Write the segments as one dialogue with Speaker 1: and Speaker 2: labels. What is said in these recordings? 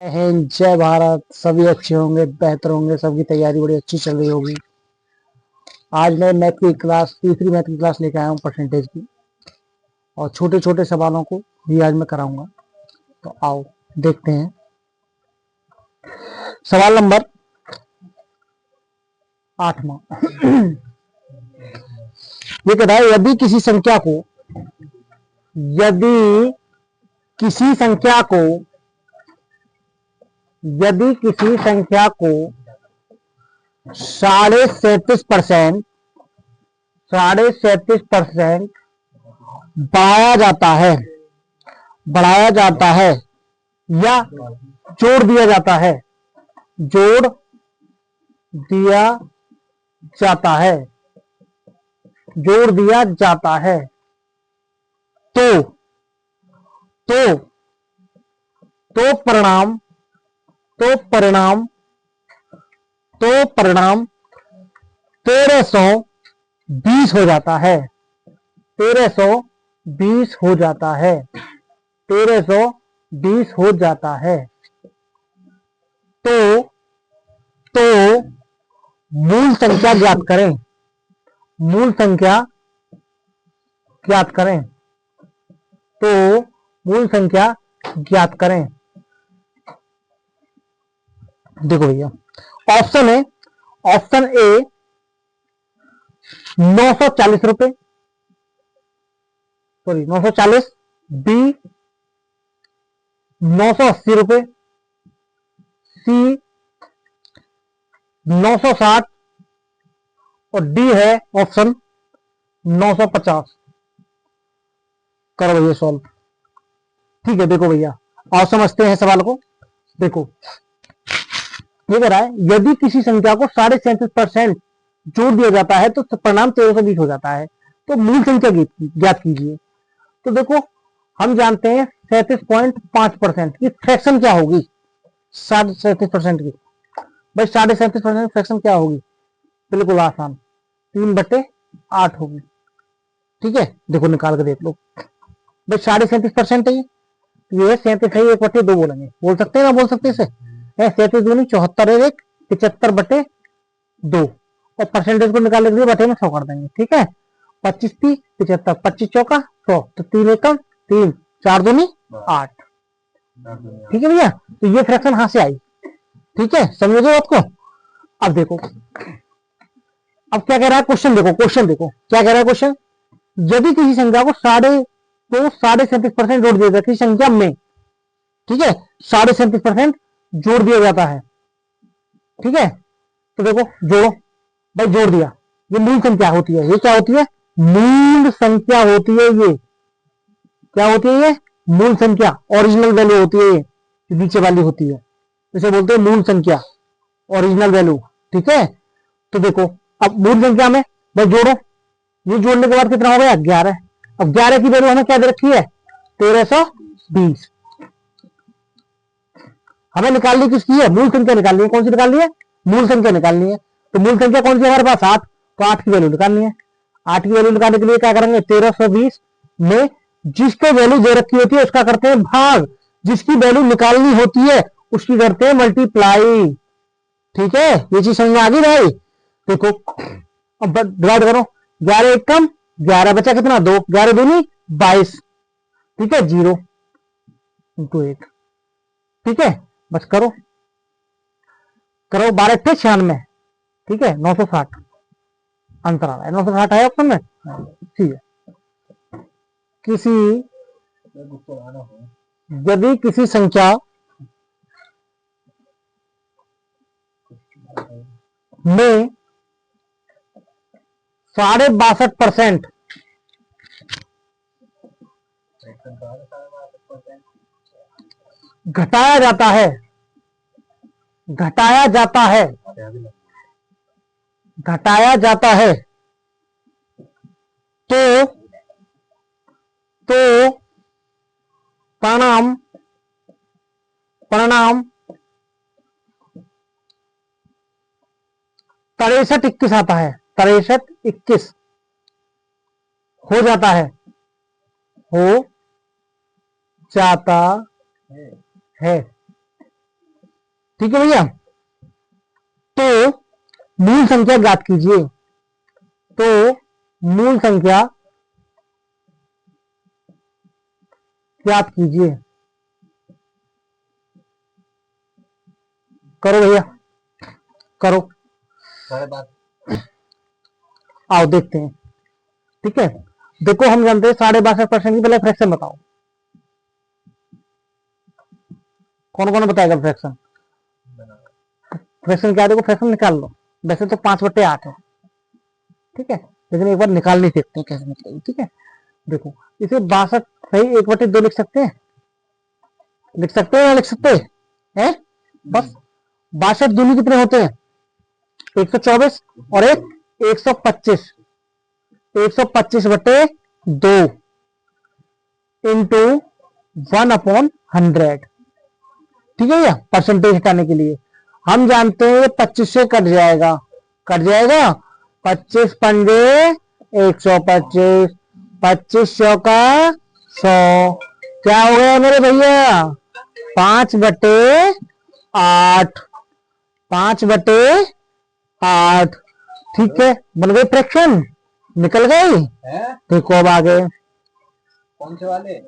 Speaker 1: है। जय भारत। सभी अच्छे होंगे, बेहतर होंगे, सबकी तैयारी बड़ी अच्छी चल रही होगी। आज मैं मैथ की क्लास, तीसरी मैथ की क्लास लेकर आया हूँ परसेंटेज की, और छोटे छोटे सवालों को भी आज मैं कराऊंगा। तो आओ देखते हैं। सवाल नंबर 8वां। ये कहता है, यदि किसी संख्या को यदि किसी संख्या को 37.37% बढ़ाया जाता है या जोड़ दिया जाता है जोड़ दिया जाता है जोड़ दिया जाता है तो तो तो परिणाम तो परिणाम तो परिणाम 1320 हो जाता है। 1320 हो जाता है। 1320 हो जाता है। तो तो मूल संख्या ज्ञात करें। मूल संख्या ज्ञात करें। तो मूल संख्या ज्ञात करें। देखो भैया, ऑप्शन है, ऑप्शन ए 940 रुपए, सॉरी 940, बी 980 रुपए, सी 960 और डी है ऑप्शन 950। करो भैया सॉल्व। ठीक है, देखो भैया, और समझते हैं सवाल को। देखो, ये कह रहा है, यदि किसी संख्या को 37.37% जोड़ दिया जाता है तो परिणाम 1320 हो जाता है। तो मूल संख्या ज्ञात कीजिए। तो देखो, हम जानते हैं 37.5% की फ्रैक्शन क्या होगी। 37% की, भाई 37.5% फ्रैक्शन क्या होगी? बिल्कुल आसान, 3/8 होगी। ठीक है, देखो निकाल के देख लो। भाई 37.5% है ये 37 है, 1/2 बोलेंगे, बोल सकते हैं ना, बोल सकते इसे 37 दूनी 74 है, 75/2, और परसेंटेज को निकालने के लिए बटे में 100 कर देंगे। ठीक है, 25 थी 75, 25 चौका 100, तो 3 एकम 3, 4 दूनी 8। ठीक है भैया, तो ये फ्रैक्शन यहां से आई। ठीक है, समझो बात को। अब देखो, अब क्या कह रहा है क्वेश्चन, देखो क्वेश्चन देखो क्या कह रहा है क्वेश्चन। यदि किसी संख्या को 37.5% जोड़ दिया जाता है किसी संख्या में, ठीक है, 37.5% जोड़ दिया जाता है। ठीक है, तो देखो जोड़ो, भाई जोड़ दिया, ये मूल संख्या होती है। ये क्या होती है? मूल संख्या होती है। ये क्या होती है? ये मूल संख्या, ओरिजिनल वैल्यू होती है। ये नीचे वाली होती है, इसे बोलते हैं मूल संख्या, ओरिजिनल वैल्यू। ठीक है, तो देखो, अब मूल संख्या में भाई जोड़ो, ये जोड़ने के बाद कितना हो गया? 11। अब 11 की वैल्यू हमें क्या दे रखी है? 1320। हमें निकालनी किसकी है? मूल संख्या निकालनी है। कौन सी निकालनी है? मूल संख्या निकालनी है। तो मूल संख्या कौन सी है हमारे पास? 8। तो 8 की वैल्यू निकालनी है। 8 की वैल्यू निकालने के लिए क्या करेंगे? 1320 में जिसको वैल्यू दे रखी होती है उसका करते हैं भाग, जिसकी वैल्यू निकालनी होती है उसकी करते हैं मल्टीप्लाई। ठीक है, ये चीज समझ में आ गई भाई? देखो, अब डिवाइड करो, 11 एक कम 11, बचा कितना? 2, 11 दूनी 22। ठीक है, 0 इंटू 8। ठीक है, बस करो करो, 12 थे 96। ठीक है, 960 अंतर आ रहा है, 960 है ऑप्शन में। ठीक है, किसी यदि किसी संख्या में 62.5% घटाया जाता है घटाया जाता है घटाया जाता है तो तो परिणाम परिणाम 6321 आता है। 6321 हो जाता है हो जाता है। ठीक है भैया। तो मूल संख्या ज्ञात कीजिए। तो मूल संख्या ज्ञात कीजिए। करो भैया करो। आओ देखते हैं। ठीक है, देखो हम जानते हैं 62.5% की। पहले फ्रैक्शन बताओ, कौन कौन बताएगा फ्रैक्शन? फ्रैक्शन क्या है? देखो फ्रैक्शन निकाल लो। वैसे तो 5/8 है, ठीक है, लेकिन एक बार निकाल नहीं सकते कैसे निकलेगी। ठीक है, देखो इसे 62 सही 1/2 लिख सकते हैं, लिख सकते हैं या लिख सकते हैं? बस 62 दूनी कितने होते हैं? 124 और एक 125। 125/2 इंटू 1/100। ठीक है भैया, परसेंटेज हटाने के लिए हम जानते हैं 25 से कट जाएगा, कट जाएगा। 25 पंजे 125, 25 चौका 100। क्या हो गया मेरे भैया? 5/8, 5/8। ठीक है, बन गई फ्रैक्शन, निकल गई। देखो अब आगे
Speaker 2: कौन से वाले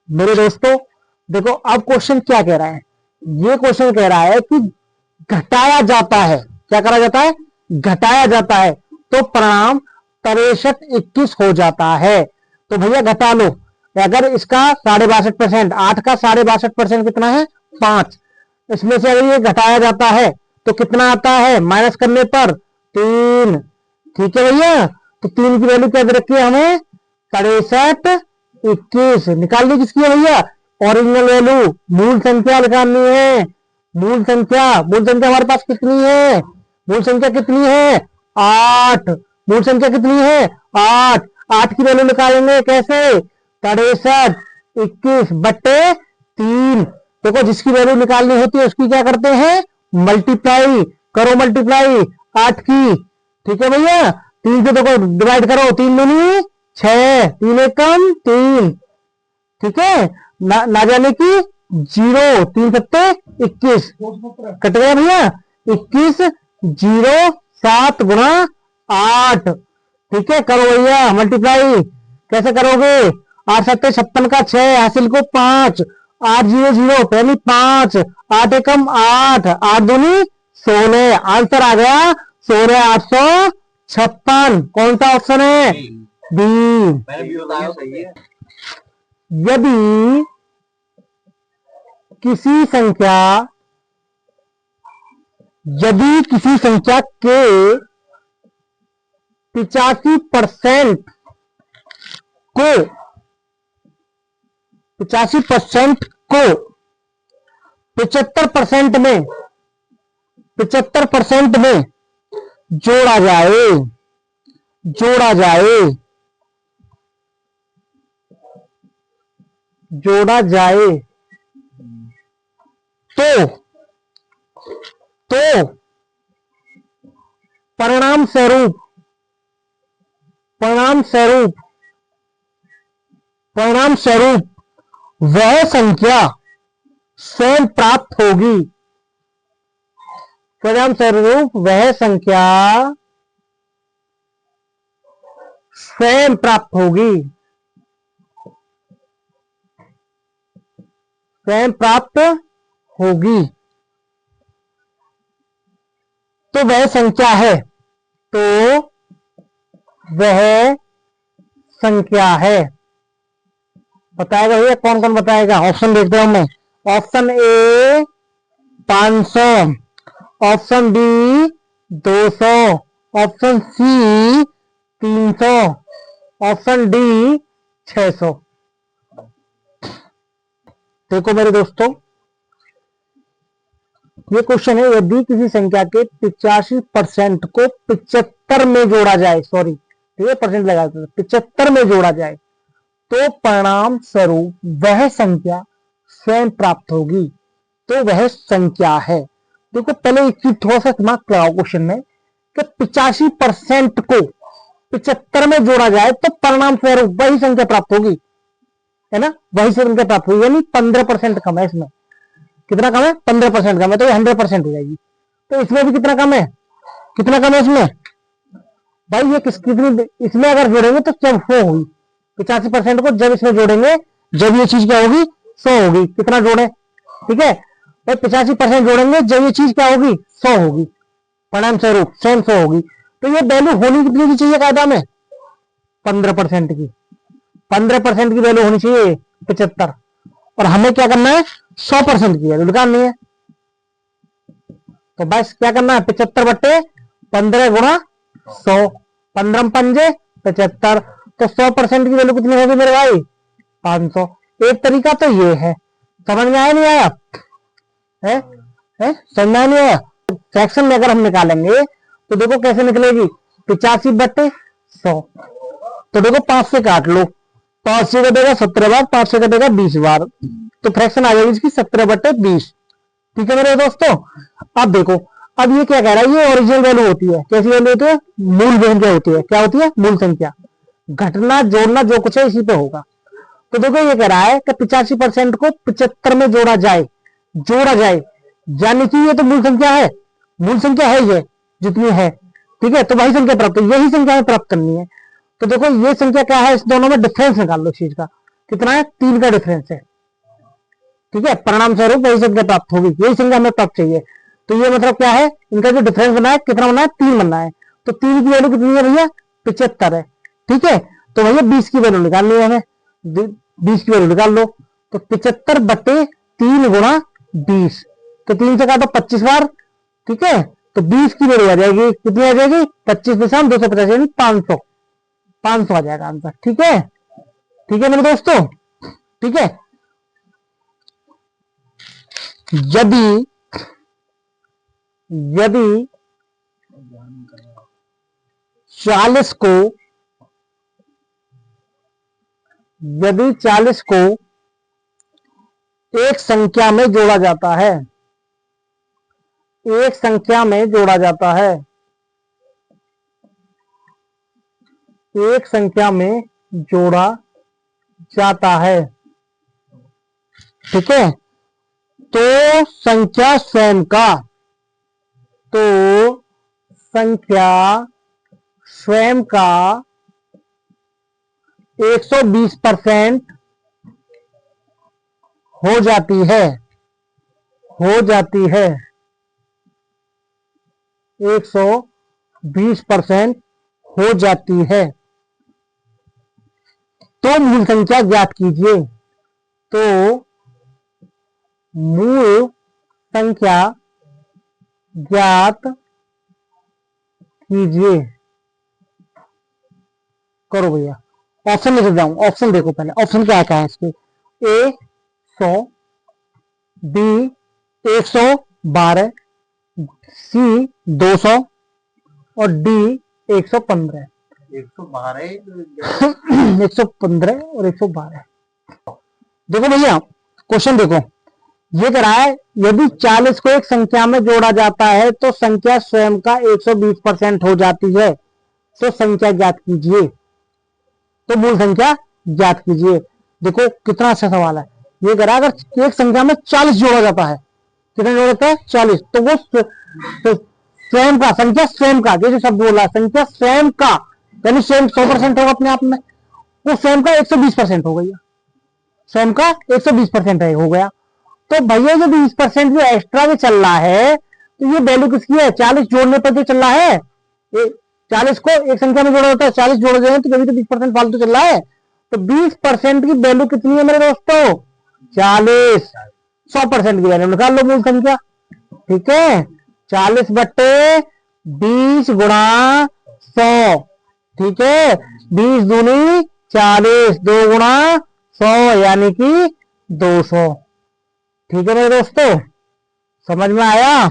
Speaker 1: मेरे दोस्तों, देखो अब क्वेश्चन क्या कह रहा है। ये क्वेश्चन कह रहा है कि घटाया जाता है। क्या करा जाता है? घटाया जाता है। तो परिणाम 63-21 हो जाता है। तो भैया घटा लो। अगर इसका 62.5%, 8 का 62.5% कितना है? 5। इसमें से अगर ये घटाया जाता है तो कितना आता है? माइनस करने पर 3। ठीक है भैया, तो 3 की वैल्यू क्या दे रखी है हमें? 63-21 निकालनी किसकी है भैया? ओरिजिनल वैल्यू, मूल संख्या निकालनी है। मूल संख्या हमारे पास कितनी है? मूल संख्या कितनी है? 8। मूल संख्या कितनी है? 8। 8 की वैल्यू निकालेंगे कैसे? 63-21/3। देखो जिसकी वैल्यू निकालनी होती है उसकी क्या करते हैं? मल्टीप्लाई करो, मल्टीप्लाई 8 की। ठीक है भैया, 3 से देखो डिवाइड करो, 3 दूनी 6, 3 एकम 3। ठीक है, ना जाने की 0, 3 सत्ते 21 कट गया भैया। 21 0 7 गुणा 8। ठीक है, करो भैया मल्टीप्लाई। कैसे करोगे? 8 सत्ते 56 का 6, हासिल को 5, 8 0 0 पहली 5, 8 एकम 8, 8 दूनी 16। आंसर आ गया 16,856। कौन सा ऑप्शन है? बी।
Speaker 2: मैंने भी बताया सही है।
Speaker 1: यदि किसी संख्या के 85% को 75% में जोड़ा जाए तो परिणाम स्वरूप वह संख्या स्वयं प्राप्त होगी। परिणाम स्वरूप वह संख्या स्वयं प्राप्त होगी। तो वह संख्या है। बताएगा भैया, कौन कौन बताएगा? ऑप्शन देखते हूं मैं। Option A 500, option B 200, option C 300, option D 600। देखो मेरे दोस्तों, ये क्वेश्चन है, यदि किसी संख्या के 85% को 75 में जोड़ा जाए, सॉरी ठीक है परसेंट लगा 75 में जोड़ा जाए तो परिणाम स्वरूप वह संख्या स्वयं प्राप्त होगी। तो वह संख्या है। देखो पहले एक चीज थोड़ा सा दिमाग लगाओ क्वेश्चन में कि 85% को 75 में जोड़ा जाए तो परिणाम स्वरूप वही संख्या प्राप्त होगी, है ना? वही संख्या प्राप्त होगी, यानी 15% कम है इसमें। कितना कम है? 15% कम है, तो ये 100% हो जाएगी। तो इसमें भी कितना कम है? कितना कम है इसमें भाई? ये कितनी इसमें अगर जोड़ेंगे तो जब 100 होगी, 85% को जब इसमें जोड़ेंगे, जब ये चीज क्या होगी? 100 होगी। कितना जोड़े? ठीक है, और 85% जोड़ेंगे जब ये चीज क्या होगी? 100 होगी। परिणाम स्वरूप स्वयं 100 होगी। तो ये वैल्यू होनी कितनी की चाहिए कायदा में? 15% की। 15% की वैल्यू होनी चाहिए 75, और हमें क्या करना है? 100% की वैल्यू निकालनी है। तो बस क्या करना है? 75/15 गुणा 100, 15 पंजे 75, तो 100% की वैल्यू कितनी होगी मेरे भाई? 500। एक तरीका तो ये है, समझ में आया नहीं आया? है समझ में आया नहीं आया? फ्रैक्शन में अगर हम निकालेंगे तो देखो कैसे निकलेगी? 85/100, तो देखो 5 से काट लो, 5 से कटेगा 17 बार, 5 से कटेगा 20 बार, तो फ्रैक्शन आ जाएगी इसकी 17/20। ठीक है मेरे दोस्तों। अब देखो, अब ये क्या कह रहा है? ये ओरिजिनल वैल्यू होती है। कैसी वैल्यू होती है? मूल संख्या होती है। क्या होती है? मूल संख्या। घटना जोड़ना जो कुछ है इसी पे होगा। तो देखो ये कह रहा है कि 85% को 75 में जोड़ा जाए, यानी कि ये तो मूल संख्या है, मूल संख्या है ये जितनी है। ठीक है, तो वही संख्या प्राप्त, यही संख्या हमें प्राप्त करनी है। तो देखो ये संख्या क्या है? इस दोनों में डिफरेंस निकाल लो चीज का। कितना है? 3 का डिफरेंस है। ठीक है, परिणाम स्वरूप वही संख्या प्राप्त होगी, यही संख्या हमें प्राप्त चाहिए। तो ये मतलब क्या है? इनका जो डिफरेंस बना है, कितना बना है? 3 बनना है। तो 3 की वैल्यू कितनी है भैया? 75 है। ठीक है, तो भैया 20 की वैल्यू निकालनी है हमें, 20 की वैल्यू निकाल लो। तो 75/3 गुणा 20, तो 3 से काटो 25 बार। ठीक है, तो 20 की वैल्यू आ जाएगी, कितनी आ जाएगी? 25 में 250 यानी 500, 500 आ जाएगा आंसर। ठीक है, ठीक है मेरे दोस्तों। ठीक है, यदि 40 को, यदि 40 को एक संख्या में जोड़ा जाता है, एक संख्या में जोड़ा जाता है, एक संख्या में जोड़ा जाता है, ठीक है, तो संख्या स्वयं का, तो संख्या स्वयं का 120% हो जाती है, हो जाती है, 120% हो जाती है। तो मूल संख्या ज्ञात कीजिए। तो मूल संख्या ज्ञात कीजिए। करो भैया, ऑप्शन लेके जाऊं, ऑप्शन देखो पहले, ऑप्शन क्या क्या है इसके? ए 100, बी 112, सी 200 और डी 115।
Speaker 2: 112
Speaker 1: 115 और 112। देखो भैया क्वेश्चन देखो, ये कह रहा है यदि 40 को एक संख्या में जोड़ा जाता है तो संख्या स्वयं का 120% हो जाती है, तो संख्या ज्ञात कीजिए। तो मूल संख्या ज्ञात कीजिए। देखो कितना अच्छा सवाल है। ये कह रहा है अगर एक संख्या में 40 जोड़ा जाता है, कितना जोड़ता है? 40, तो वो स्वयं का, संख्या स्वयं का, जैसे शब्द बोला संख्या स्वयं का, यानी स्वयं 100% होगा अपने आप में, वो स्वयं का 120% हो गया, स्वयं का 120% हो गया। तो भैया जो 20% जो एक्स्ट्रा में चल रहा है, तो ये वैल्यू किसकी है? 40 जोड़ने पर जो चल रहा है, 40 को एक संख्या में जोड़ा होता है, 40 जोड़ जाए तो कभी तो 20% फालतू चल रहा है। तो 20% की वैल्यू कितनी है मेरे दोस्तों? 40। 100% की वैल्यू निकाल लो मूल संख्या। ठीक है, 40/20 गुणा 100। ठीक है, 20 दूनी 40, 2 गुणा 100 यानी कि 200। ठीक है मेरे दोस्तों, समझ में आया?